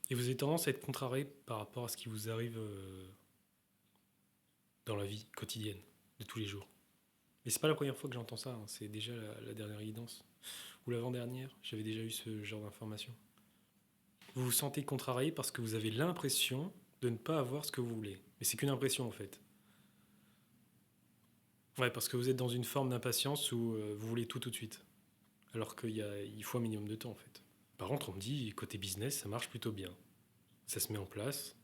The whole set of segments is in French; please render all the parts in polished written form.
Et vous avez tendance à être contrarié par rapport à ce qui vous arrive dans la vie quotidienne de tous les jours. Et c'est pas la première fois que j'entends ça, hein, c'est déjà la dernière guidance. Ou l'avant-dernière, j'avais déjà eu ce genre d'information. Vous vous sentez contrarié parce que vous avez l'impression de ne pas avoir ce que vous voulez. Mais c'est qu'une impression en fait. Ouais, parce que vous êtes dans une forme d'impatience où vous voulez tout de suite. Alors qu'il faut un minimum de temps en fait. Par contre, on me dit, côté business, ça marche plutôt bien. Ça se met en place,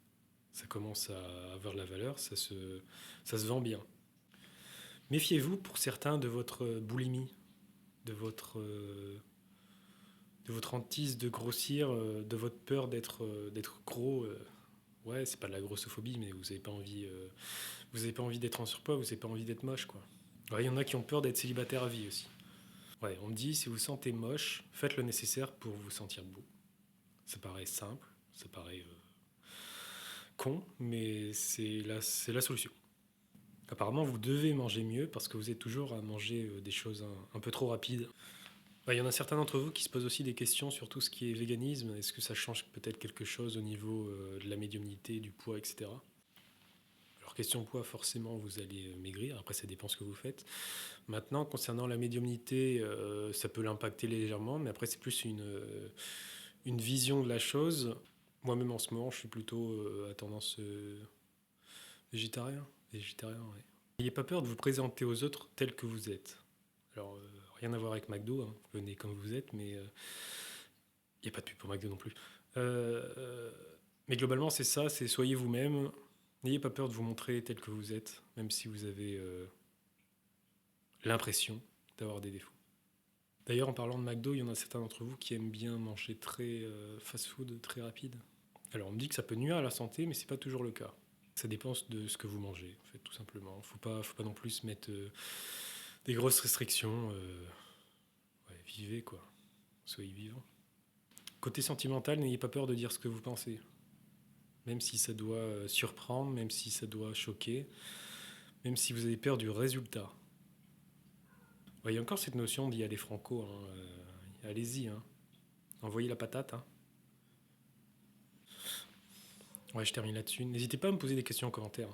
ça commence à avoir de la valeur, ça se vend bien. Méfiez-vous pour certains de votre boulimie, de votre hantise de grossir, de votre peur d'être gros. Ouais, c'est pas de la grossophobie, mais vous avez pas envie d'être en surpoids, vous avez pas envie d'être moche, quoi. Ouais, il y en a qui ont peur d'être célibataire à vie aussi. Ouais, on me dit, si vous vous sentez moche, faites le nécessaire pour vous sentir beau. Ça paraît simple, ça paraît con, mais c'est la solution. Apparemment, vous devez manger mieux parce que vous êtes toujours à manger des choses un peu trop rapides. Bah, il y en a certains d'entre vous qui se posent aussi des questions sur tout ce qui est véganisme. Est-ce que ça change peut-être quelque chose au niveau de la médiumnité, du poids, etc. Alors, question poids, forcément, vous allez maigrir. Après, ça dépend ce que vous faites. Maintenant, concernant la médiumnité, ça peut l'impacter légèrement, mais après, c'est plus une vision de la chose. Moi-même, en ce moment, je suis plutôt à tendance végétarien. Végétarien, ouais. N'ayez pas peur de vous présenter aux autres tel que vous êtes. Alors, rien à voir avec McDo, hein, venez comme vous êtes, mais il n'y a pas de pub pour McDo non plus. Mais globalement, c'est ça, c'est soyez vous-même. N'ayez pas peur de vous montrer tel que vous êtes, même si vous avez l'impression d'avoir des défauts. D'ailleurs, en parlant de McDo, il y en a certains d'entre vous qui aiment bien manger très fast-food, très rapide. Alors, on me dit que ça peut nuire à la santé, mais c'est pas toujours le cas. Ça dépend de ce que vous mangez, en fait, tout simplement. Faut pas non plus se mettre des grosses restrictions. Ouais, vivez, quoi. Soyez vivant. Côté sentimental, n'ayez pas peur de dire ce que vous pensez. Même si ça doit surprendre, même si ça doit choquer, même si vous avez peur du résultat. Ouais, il y a encore cette notion d'y aller franco. Hein, allez-y, hein. Envoyez la patate. Hein. Ouais, je termine là-dessus. N'hésitez pas à me poser des questions en commentaire.